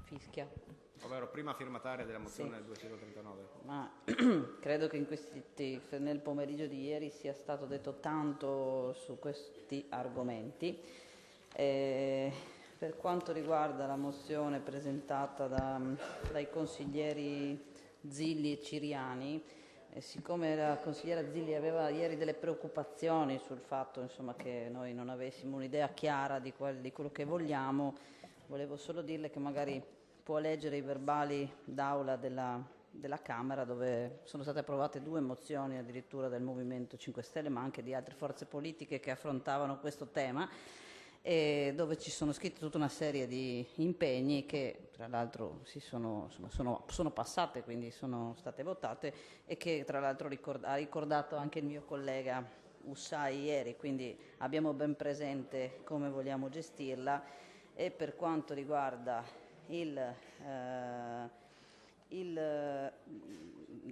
fischia. Ovvero prima firmataria della mozione 239. Ma credo che nel pomeriggio di ieri sia stato detto tanto su questi argomenti. Per quanto riguarda la mozione presentata dai consiglieri Zilli e Ciriani, siccome la consigliera Zilli aveva ieri delle preoccupazioni sul fatto, insomma, che noi non avessimo un'idea chiara di quello che vogliamo, volevo solo dirle che magari può leggere i verbali d'aula della Camera, dove sono state approvate 2 mozioni addirittura del Movimento 5 Stelle, ma anche di altre forze politiche che affrontavano questo tema, e dove ci sono scritte tutta una serie di impegni che tra l'altro sono passate, quindi sono state votate, e che tra l'altro ha ricordato anche il mio collega Ussai ieri, quindi abbiamo ben presente come vogliamo gestirla. E per quanto riguarda i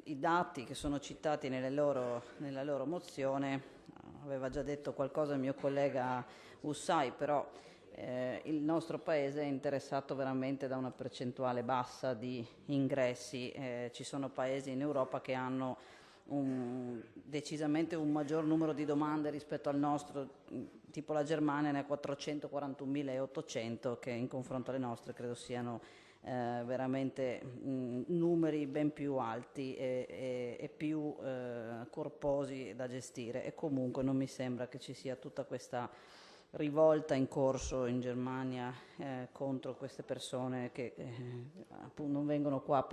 dati che sono citati nella loro mozione, aveva già detto qualcosa il mio collega Ussai, però il nostro Paese è interessato veramente da una percentuale bassa di ingressi. Ci sono paesi in Europa che hanno decisamente un maggior numero di domande rispetto al nostro, tipo la Germania ne ha 441.800, che in confronto alle nostre credo siano veramente numeri ben più alti e più corposi da gestire, e comunque non mi sembra che ci sia tutta questa rivolta in corso in Germania contro queste persone che appunto non vengono qua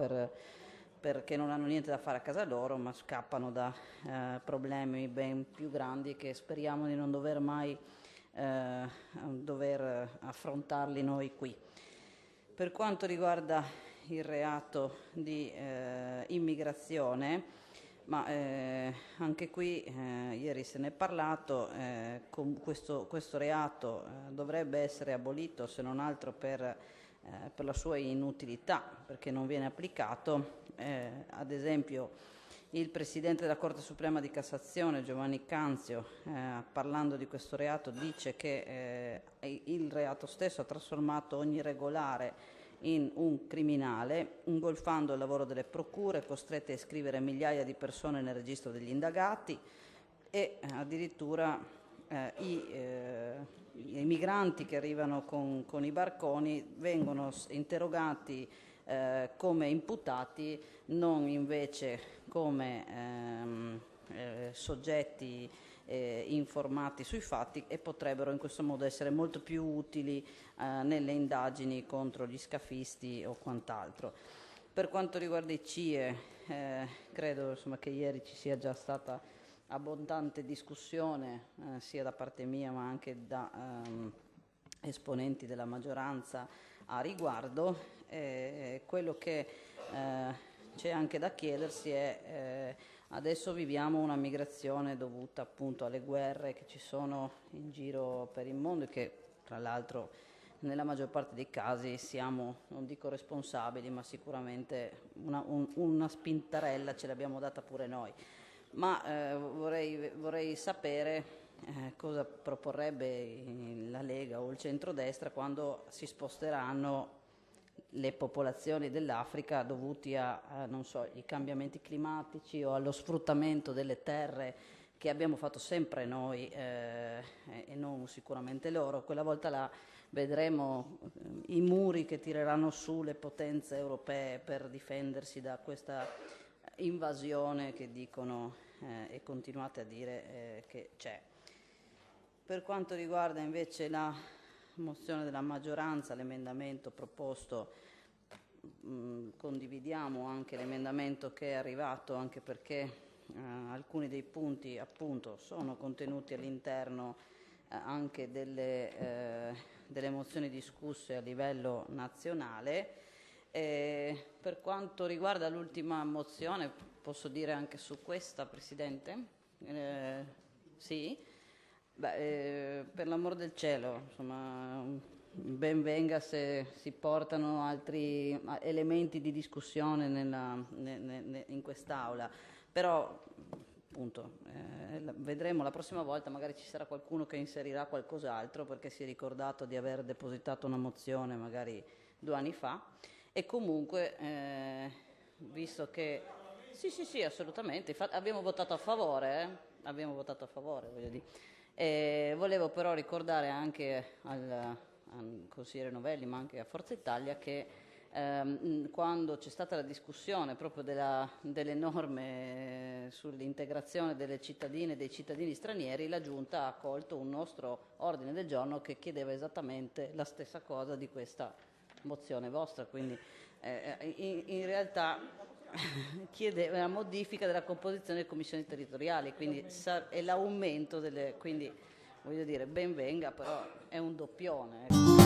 perché non hanno niente da fare a casa loro, ma scappano da problemi ben più grandi che speriamo di non dover mai affrontarli noi qui. Per quanto riguarda il reato di immigrazione, ma anche qui ieri se ne è parlato, questo reato dovrebbe essere abolito, se non altro per la sua inutilità, perché non viene applicato. Ad esempio il Presidente della Corte Suprema di Cassazione, Giovanni Canzio, parlando di questo reato, dice che il reato stesso ha trasformato ogni regolare in un criminale, ingolfando il lavoro delle procure, costrette a iscrivere migliaia di persone nel registro degli indagati, e addirittura i migranti che arrivano con i barconi vengono interrogati come imputati, non invece come soggetti informati sui fatti, e potrebbero in questo modo essere molto più utili nelle indagini contro gli scafisti o quant'altro. Per quanto riguarda i CIE, credo insomma, che ieri ci sia già stata abbondante discussione sia da parte mia ma anche da esponenti della maggioranza a riguardo. Quello che c'è anche da chiedersi è adesso viviamo una migrazione dovuta appunto alle guerre che ci sono in giro per il mondo, e che tra l'altro nella maggior parte dei casi siamo, non dico responsabili, ma sicuramente una spintarella ce l'abbiamo data pure noi. Ma vorrei sapere cosa proporrebbe la Lega o il centrodestra quando si sposteranno le popolazioni dell'Africa dovuti non so, ai cambiamenti climatici o allo sfruttamento delle terre che abbiamo fatto sempre noi e non sicuramente loro. Quella volta là vedremo i muri che tireranno su le potenze europee per difendersi da questa invasione che dicono e continuate a dire che c'è. Per quanto riguarda invece la mozione della maggioranza, l'emendamento proposto, condividiamo anche l'emendamento che è arrivato, anche perché alcuni dei punti appunto sono contenuti all'interno anche delle mozioni discusse a livello nazionale. Per quanto riguarda l'ultima mozione, posso dire anche su questa, Presidente? Sì? Per l'amor del cielo, insomma, ben venga se si portano altri elementi di discussione in quest'Aula, però appunto vedremo la prossima volta, magari ci sarà qualcuno che inserirà qualcos'altro perché si è ricordato di aver depositato una mozione magari 2 anni fa, e comunque visto che sì, assolutamente, abbiamo votato a favore, voglio dire. Volevo però ricordare anche al consigliere Novelli, ma anche a Forza Italia, che quando c'è stata la discussione proprio delle norme sull'integrazione delle cittadine e dei cittadini stranieri, la Giunta ha accolto un nostro ordine del giorno che chiedeva esattamente la stessa cosa di questa mozione vostra, quindi in realtà chiedeva la modifica della composizione delle commissioni territoriali, quindi e l'aumento quindi voglio dire, ben venga, però è un doppione.